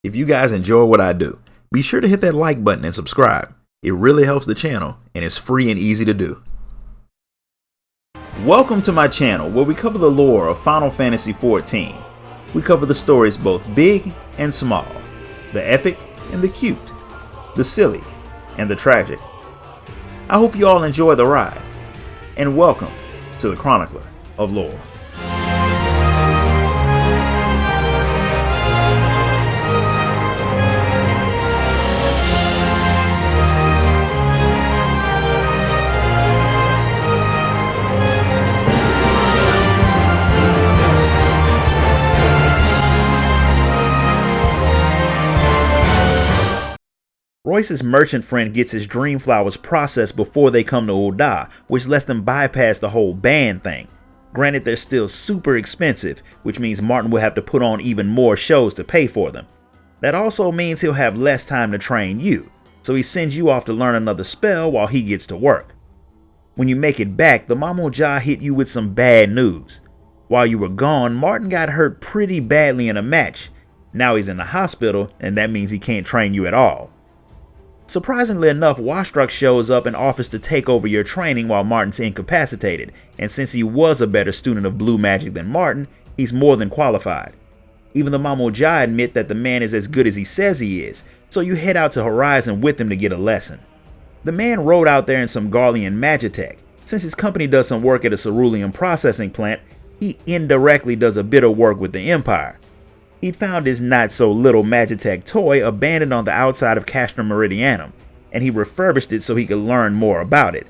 If you guys enjoy what I do, be sure to hit that like button and subscribe. It really helps the channel and it's free and easy to do. Welcome to my channel where we cover the lore of Final Fantasy XIV. We cover the stories both big and small, the epic and the cute, the silly and the tragic. I hope you all enjoy the ride, and welcome to the Chronicler of Lore. Royce's merchant friend gets his dream flowers processed before they come to Ul'dah, which lets them bypass the whole ban thing. Granted, they're still super expensive, which means Martin will have to put on even more shows to pay for them. That also means he'll have less time to train you, so he sends you off to learn another spell while he gets to work. When you make it back, the Mage hit you with some bad news. While you were gone, Martin got hurt pretty badly in a match. Now he's in the hospital, and that means he can't train you at all. Surprisingly enough, Wastrok shows up and offers to take over your training while Martin's incapacitated, and since he was a better student of blue magic than Martin, he's more than qualified. Even the Mage admit that the man is as good as he says he is, so you head out to Horizon with him to get a lesson. The man rode out there in some Garlean magitech. Since his company does some work at a cerulean processing plant, he indirectly does a bit of work with the Empire. He'd found his not-so-little Magitech toy abandoned on the outside of Castra Meridianum, and he refurbished it so he could learn more about it.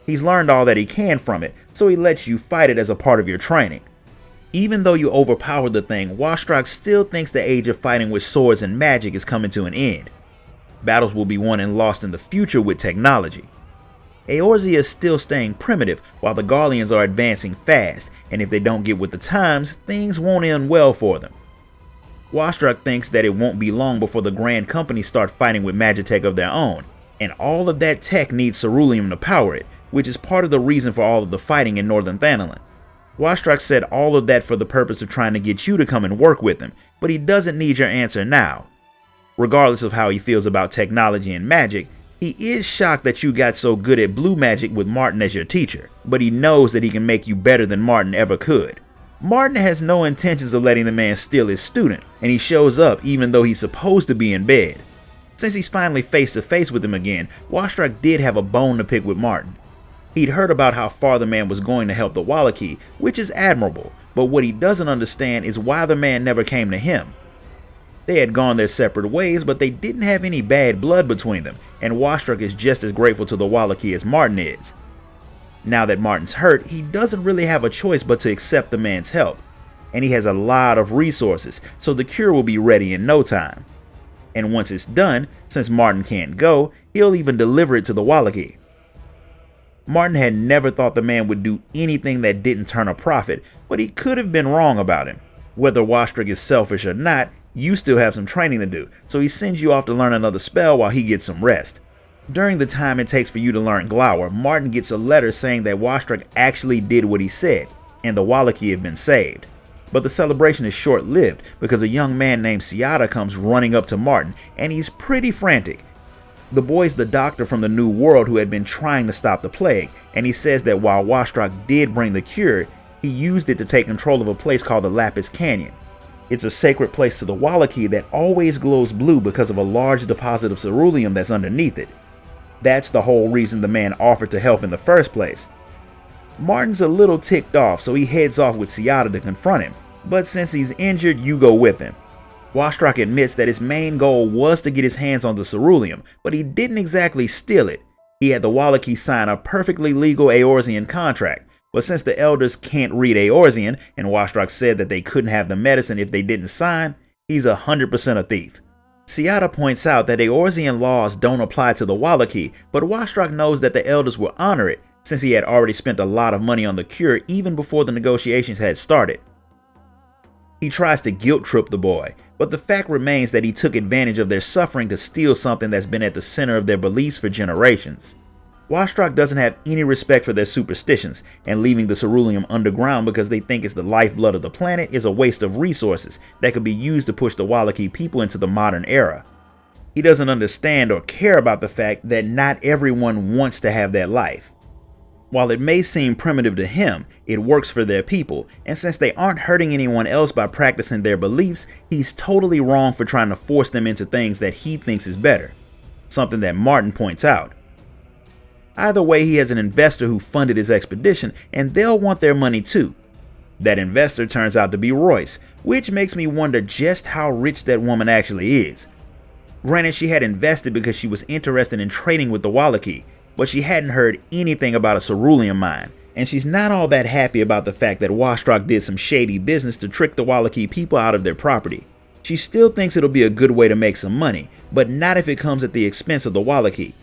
He's learned all that he can from it, so he lets you fight it as a part of your training. Even though you overpowered the thing, Wastrok still thinks the age of fighting with swords and magic is coming to an end. Battles will be won and lost in the future with technology. Eorzea is still staying primitive, while the Garleans are advancing fast, and if they don't get with the times, things won't end well for them. Wastrok thinks that it won't be long before the Grand Company start fighting with Magitech of their own, and all of that tech needs ceruleum to power it, which is part of the reason for all of the fighting in Northern Thanalan. Wastrok said all of that for the purpose of trying to get you to come and work with him, but he doesn't need your answer now. Regardless of how he feels about technology and magic, he is shocked that you got so good at blue magic with Martin as your teacher, but he knows that he can make you better than Martin ever could. Martin has no intentions of letting the man steal his student, and he shows up even though he's supposed to be in bed. Since he's finally face to face with him again, Wastrok did have a bone to pick with Martin. He'd heard about how far the man was going to help the Wallachie, which is admirable, but what he doesn't understand is why the man never came to him. They had gone their separate ways, but they didn't have any bad blood between them, and Wastrok is just as grateful to the Wallachie as Martin is. Now that Martin's hurt, he doesn't really have a choice but to accept the man's help, and he has a lot of resources, so the cure will be ready in no time. And once it's done, since Martin can't go, he'll even deliver it to the Wallachie. Martin had never thought the man would do anything that didn't turn a profit, but he could have been wrong about him. Whether Wastrok is selfish or not, you still have some training to do, so he sends you off to learn another spell while he gets some rest. During the time it takes for you to learn Glower, Martin gets a letter saying that Wastrok actually did what he said, and the Wallachie have been saved. But the celebration is short-lived because a young man named Ciata comes running up to Martin, and he's pretty frantic. The boy's the doctor from the New World who had been trying to stop the plague, and he says that while Wastrok did bring the cure, he used it to take control of a place called the Lapis Canyon. It's a sacred place to the Wallachie that always glows blue because of a large deposit of ceruleum that's underneath it. That's the whole reason the man offered to help in the first place. Martin's a little ticked off, so he heads off with Ciata to confront him, but since he's injured, you go with him. Wastrok admits that his main goal was to get his hands on the ceruleum, but he didn't exactly steal it. He had the Wallachie sign a perfectly legal Eorzean contract, but since the elders can't read Eorzean, and Wastrok said that they couldn't have the medicine if they didn't sign, he's 100% a thief. Ciata points out that Eorzean laws don't apply to the Wallachie, but Wastrok knows that the elders will honor it, since he had already spent a lot of money on the cure even before the negotiations had started. He tries to guilt-trip the boy, but the fact remains that he took advantage of their suffering to steal something that's been at the center of their beliefs for generations. Washtrock doesn't have any respect for their superstitions, and leaving the ceruleum underground because they think it's the lifeblood of the planet is a waste of resources that could be used to push the Wallachie people into the modern era. He doesn't understand or care about the fact that not everyone wants to have that life. While it may seem primitive to him, it works for their people, and since they aren't hurting anyone else by practicing their beliefs, he's totally wrong for trying to force them into things that he thinks is better, something that Martin points out. Either way, he has an investor who funded his expedition, and they'll want their money too. That investor turns out to be Royce, which makes me wonder just how rich that woman actually is. Granted, she had invested because she was interested in trading with the Wallachie, but she hadn't heard anything about a ceruleum mine, and she's not all that happy about the fact that Washtrock did some shady business to trick the Wallachie people out of their property. She still thinks it'll be a good way to make some money, but not if it comes at the expense of the Wallachie.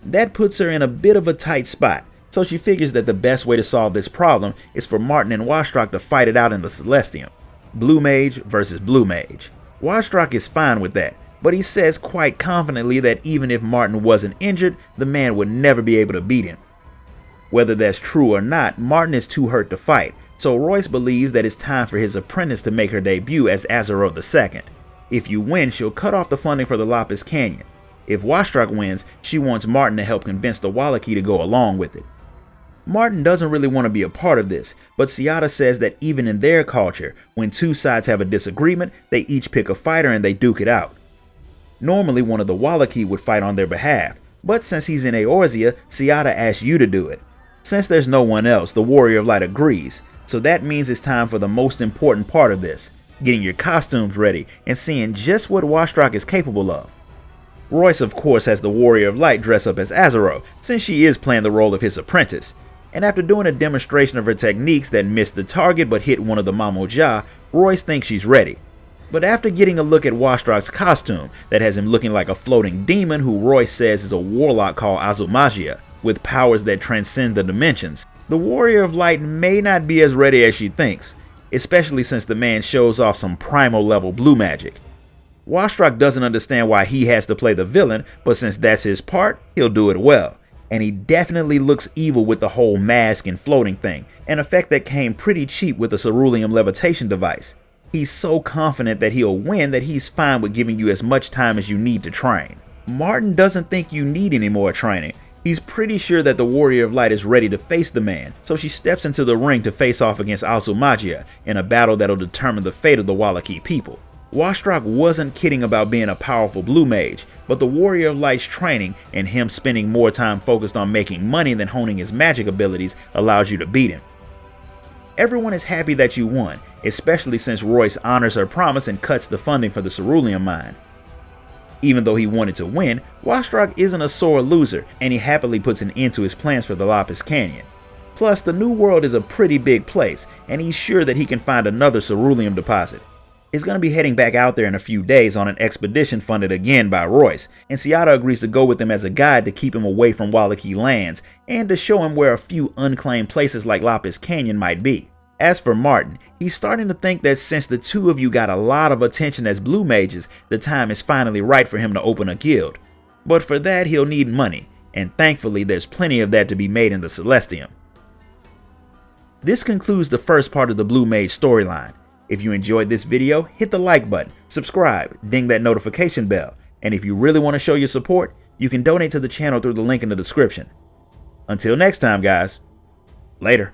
That puts her in a bit of a tight spot, so she figures that the best way to solve this problem is for Martin and Washtrock to fight it out in the Celestium. Blue Mage versus Blue Mage. Washtrock is fine with that, but he says quite confidently that even if Martin wasn't injured, the man would never be able to beat him. Whether that's true or not, Martin is too hurt to fight, so Royce believes that it's time for his apprentice to make her debut as Azeroth II. If you win, she'll cut off the funding for the Lapis Canyon. If Washtrock wins, she wants Martin to help convince the Wallachie to go along with it. Martin doesn't really want to be a part of this, but Seata says that even in their culture, when two sides have a disagreement, they each pick a fighter and they duke it out. Normally one of the Wallachie would fight on their behalf, but since he's in Eorzea, Seata asks you to do it. Since there's no one else, the Warrior of Light agrees, so that means it's time for the most important part of this, getting your costumes ready and seeing just what Washtrock is capable of. Royce of course has the Warrior of Light dress up as Azeroth, since she is playing the role of his apprentice, and after doing a demonstration of her techniques that missed the target but hit one of the Mamoja, Royce thinks she's ready. But after getting a look at Washtrock's costume that has him looking like a floating demon who Royce says is a warlock called Azumagia, with powers that transcend the dimensions, the Warrior of Light may not be as ready as she thinks, especially since the man shows off some primal level blue magic. Washtrock doesn't understand why he has to play the villain, but since that's his part, he'll do it well. And he definitely looks evil with the whole mask and floating thing, an effect that came pretty cheap with the ceruleum levitation device. He's so confident that he'll win that he's fine with giving you as much time as you need to train. Martin doesn't think you need any more training. He's pretty sure that the Warrior of Light is ready to face the man, so she steps into the ring to face off against Azumagia in a battle that'll determine the fate of the Wallachie people. Washtrock wasn't kidding about being a powerful blue mage, but the Warrior of Light's training and him spending more time focused on making money than honing his magic abilities allows you to beat him. Everyone is happy that you won, especially since Royce honors her promise and cuts the funding for the ceruleum mine. Even though he wanted to win, Washtrock isn't a sore loser, and he happily puts an end to his plans for the Lapis Canyon. Plus, the New World is a pretty big place, and he's sure that he can find another ceruleum deposit. He's going to be heading back out there in a few days on an expedition funded again by Royce, and Seata agrees to go with him as a guide to keep him away from Wallachie lands, and to show him where a few unclaimed places like Lapis Canyon might be. As for Martin, he's starting to think that since the two of you got a lot of attention as blue mages, the time is finally right for him to open a guild. But for that he'll need money, and thankfully there's plenty of that to be made in the Celestium. This concludes the first part of the Blue Mage storyline. If you enjoyed this video, hit the like button, subscribe, ding that notification bell, and if you really want to show your support, you can donate to the channel through the link in the description. Until next time guys, later.